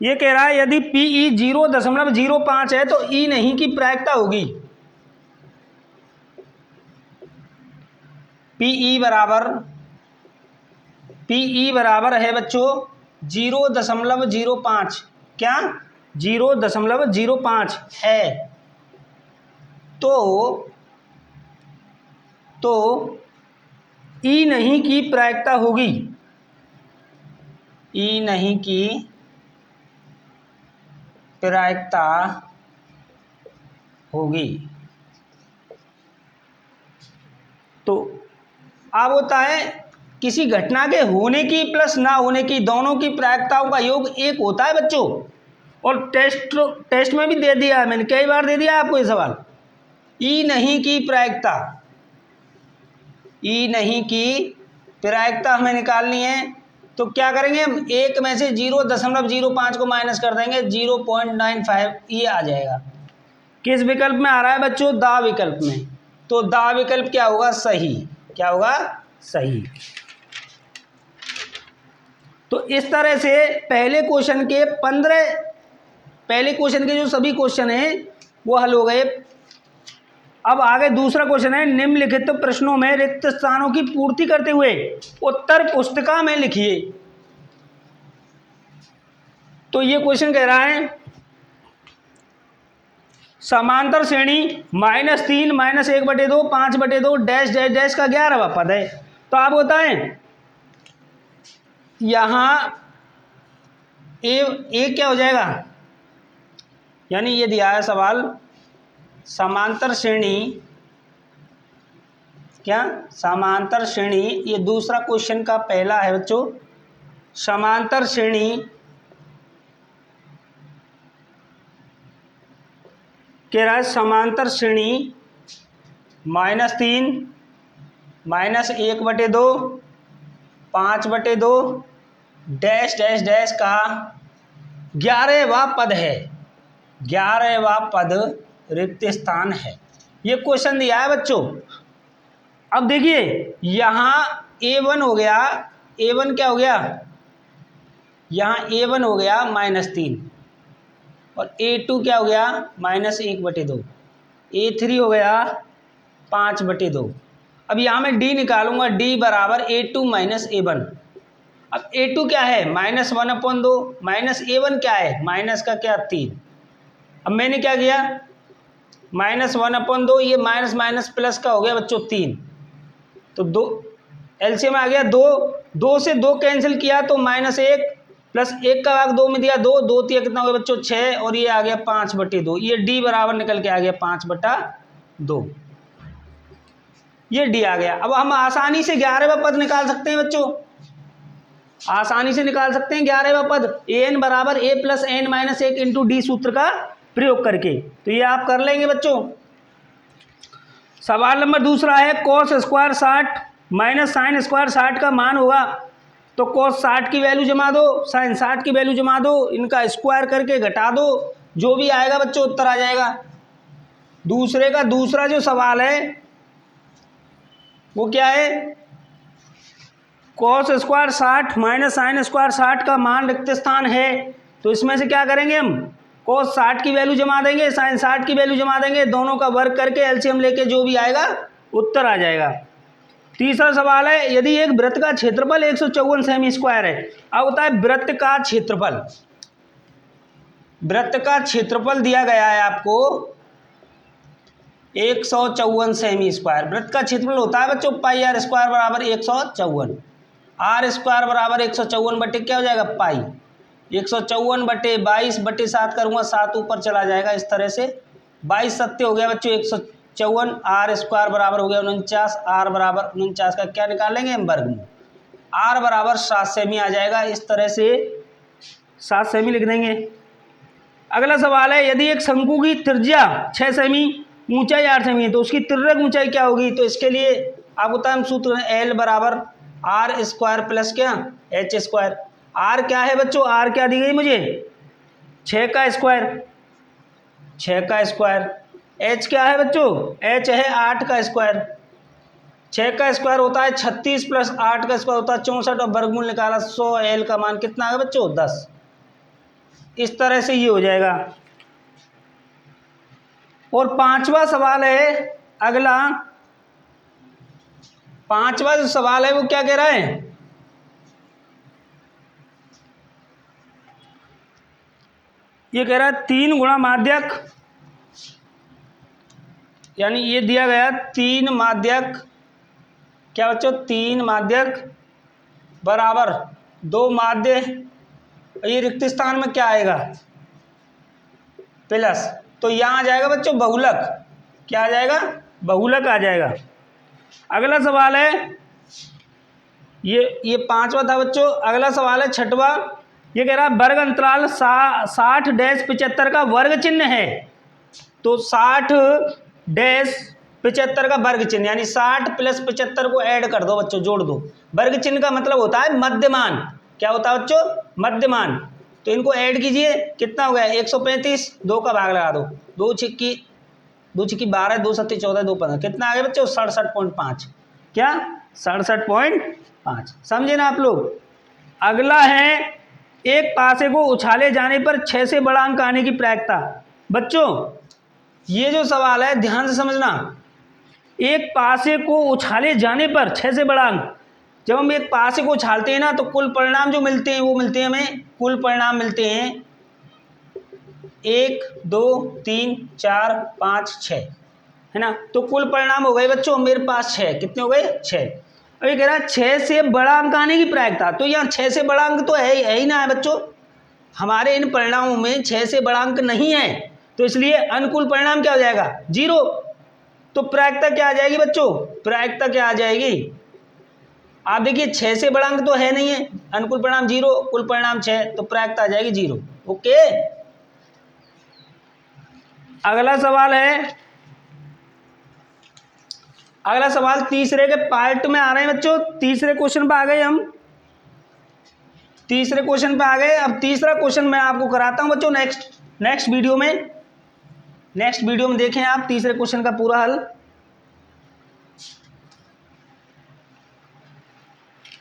ये कह रहा है यदि पीई 0.05 है तो ई नहीं की प्रायिकता होगी। पीई बराबर है बच्चों 0.05, क्या 0.05 है, तो ई नहीं की प्रायिकता होगी, ई नहीं की प्रायिकता होगी। तो अब होता है किसी घटना के होने की प्लस ना होने की दोनों की प्रायिकताओं का योग एक होता है बच्चों। और टेस्ट में भी दे दिया है मैंने, कई बार दे दिया आपको ये सवाल। ई नहीं की प्रायिकता, ई नहीं की प्रायिकता हमें निकालनी है, तो क्या करेंगे हम, एक में से 0.05 को माइनस कर देंगे, 0.95 ये आ जाएगा। किस विकल्प में आ रहा है बच्चों, दा विकल्प में। तो दा विकल्प क्या होगा, सही, क्या होगा, सही। तो इस तरह से पहले क्वेश्चन के जो सभी क्वेश्चन हैं वो हल हो गए। अब आगे दूसरा क्वेश्चन है, निम्नलिखित प्रश्नों में रिक्त स्थानों की पूर्ति करते हुए उत्तर पुस्तिका में लिखिए। तो ये क्वेश्चन कह रहा है समांतर श्रेणी -3 -1/2 5/2 डैश डैश डैश का 11वां पद है। तो आप बताएं यहां ए क्या हो जाएगा, यानी ये दिया है सवाल समांतर श्रेणी, क्या समांतर श्रेणी, ये दूसरा क्वेश्चन का पहला है बच्चों, समांतर श्रेणी कह रहा है समांतर श्रेणी -3 -1/2 5/2 डैश डैश डैश का 11वां पद है, 11वां पद रिक्त स्थान है। ये क्वेश्चन दिया है बच्चों। अब देखिए यहां A1 हो गया, A1 क्या हो गया, यहां A1 हो गया -3 और A2 क्या हो गया -1/2, A3 हो गया 5/2। अब यहाँ मैं D निकालूंगा, D बराबर A2 - A1। अब A2 क्या है -1/2, -A1 क्या है माइनस का क्या 3। अब मैंने क्या किया -1/2, ये माइनस माइनस प्लस का हो गया बच्चों 3, तो 2 एलसीएम आ गया, 2 से 2 कैंसिल किया तो -1 प्लस 1 का भाग 2 में दिया 2, 2 3 कितना हो गया बच्चों 6 और ये आ गया 5/2। ये D बराबर निकल के आ गया 5/2, ये D आ गया। अब हम आसानी से 11वां पद निकाल सकते हैं बच्चों, आसानी से निकाल सकते हैं 11वां पद, an बराबर a + n - 1 इंटू D सूत्र का प्रयोग करके। तो ये आप कर लेंगे बच्चों। सवाल नंबर दूसरा है cos square 60 minus sine square 60 का मान होगा। तो cos 60 की वैल्यू जमा दो, साइन 60 की वैल्यू जमा दो, इनका स्क्वायर करके घटा दो, जो भी आएगा बच्चों उत्तर आ जाएगा। दूसरा जो सवाल है वो क्या है, cos square 60 minus sine square 60 का मान रिक्त स्थान है। तो इसमें से क्या करेंगे हम, cos 60 की वैल्यू जमा देंगे, साइन 60 की वैल्यू जमा देंगे, दोनों का वर्ग करके एलसीएम लेके जो भी आएगा उत्तर आ जाएगा। तीसरा सवाल है यदि एक वृत्त का क्षेत्रफल 154 सेमी स्क्वायर है। अब होता है वृत्त का क्षेत्रफल, वृत्त का क्षेत्रफल दिया गया है आपको 154 सेमी स्क्वायर। वृत्त का क्षेत्रफल होता है बच्चों πr स्क्वायर बराबर 154, r स्क्वायर बराबर 154 बटे क्या हो जाएगा पाई, 154/22/7 करूंगा, 7 ऊपर चला जाएगा इस तरह से, 22 सत्य हो गया बच्चों 154, r स्क्वायर बराबर हो गया 49, r बराबर 49 का क्या निकाल लेंगे हम वर्गमूल, r बराबर 7 सेमी आ जाएगा। इस तरह से 7 सेमी लिख देंगे। अगला सवाल है यदि एक शंकु की त्रिज्या 6 सेमी ऊंचाई 8 सेमी है तो उसकी तिर्यक ऊंचाई क्या होगी। तो इसके लिए आपको बताएं सूत्र है L बराबर r स्क्वायर प्लस क्या h स्क्वायर। r क्या है बच्चों, r क्या दी गई मुझे 6 का स्क्वायर, 6 का स्क्वायर। h क्या है बच्चों, h है 8 का स्क्वायर। 6 का स्क्वायर होता है 36 प्लस 8 का स्क्वायर होता है 64 और वर्गमूल निकाला 100, L का मान कितना है बच्चों 10। इस तरह से ये हो जाएगा। और पांचवा सवाल है अगला, पांचवा जो सवाल है वो क्या कह रहा है, ये कह रहा है 3 गुणा माध्यक, यानी ये दिया गया 3 माध्यक, क्या बच्चों 3 माध्यक बराबर 2 माध्य, ये रिक्त स्थान में क्या आएगा प्लस, तो यहाँ आ जाएगा बच्चों बहुलक, क्या आ जाएगा बहुलक आ जाएगा। अगला सवाल है ये पांचवा था बच्चों। अगला सवाल है छठवा, ये कह रहा है वर्ग अंतराल 60-75 का वर्ग चिन्ह है, तो 60-75 का वर्ग चिन्ह, यानी 60 + 75 को ऐड कर दो बच्चों, जोड़ दो। वर्ग चिन्ह का मतलब होता है मध्यमान, क्या होता है बच्चों मध्यमान, तो इनको ऐड कीजिए, कितना हो गया 135, 2 का भाग लगा दो, 2 छिक्की 12, 2 सत्ती 14, 2 15, कितना आ गया बच्चों 67.5, क्या 67.5, समझे ना आप लोग। अगला है एक पासे को उछाले जाने पर 6 से बड़ा अंक आने की प्रायिकता। बच्चों ये जो सवाल है ध्यान से समझना, एक पासे को उछाले जाने पर 6 से बड़ा अंक, जब हम एक पासे को उछालते हैं ना तो कुल परिणाम जो मिलते हैं वो मिलते हैं हमें, कुल परिणाम मिलते हैं 1 2 3 4 5 6, है ना, तो कुल परिणाम हो गए बच्चों मेरे पास 6, कितने हो गए 6। अब ये कह रहा है 6 से बड़ा अंक आने की प्रायिकता, तो यहाँ 6 से बड़ा अंक तो है ही ना है बच्चों, हमारे इन परिणामों में 6 से बड़ा अंक नहीं है, तो इसलिए अनुकूल परिणाम क्या हो जाएगा 0, तो प्रायिकता क्या आ जाएगी बच्चों, प्रायिकता क्या आ जाएगी, आप देखिए 6 से बड़ा अंक तो है नहीं है, अनुकूल परिणाम 0, कुल परिणाम 6, तो प्रायिकता आ जाएगी 0। ओके, अगला सवाल है, अगला सवाल तीसरे के पार्ट में आ रहे हैं बच्चों, तीसरे क्वेश्चन पे आ गए हम, तीसरे क्वेश्चन पे आ गए। अब तीसरा क्वेश्चन मैं आपको कराता हूं बच्चों नेक्स्ट वीडियो में, नेक्स्ट वीडियो में देखें आप तीसरे क्वेश्चन का पूरा हल।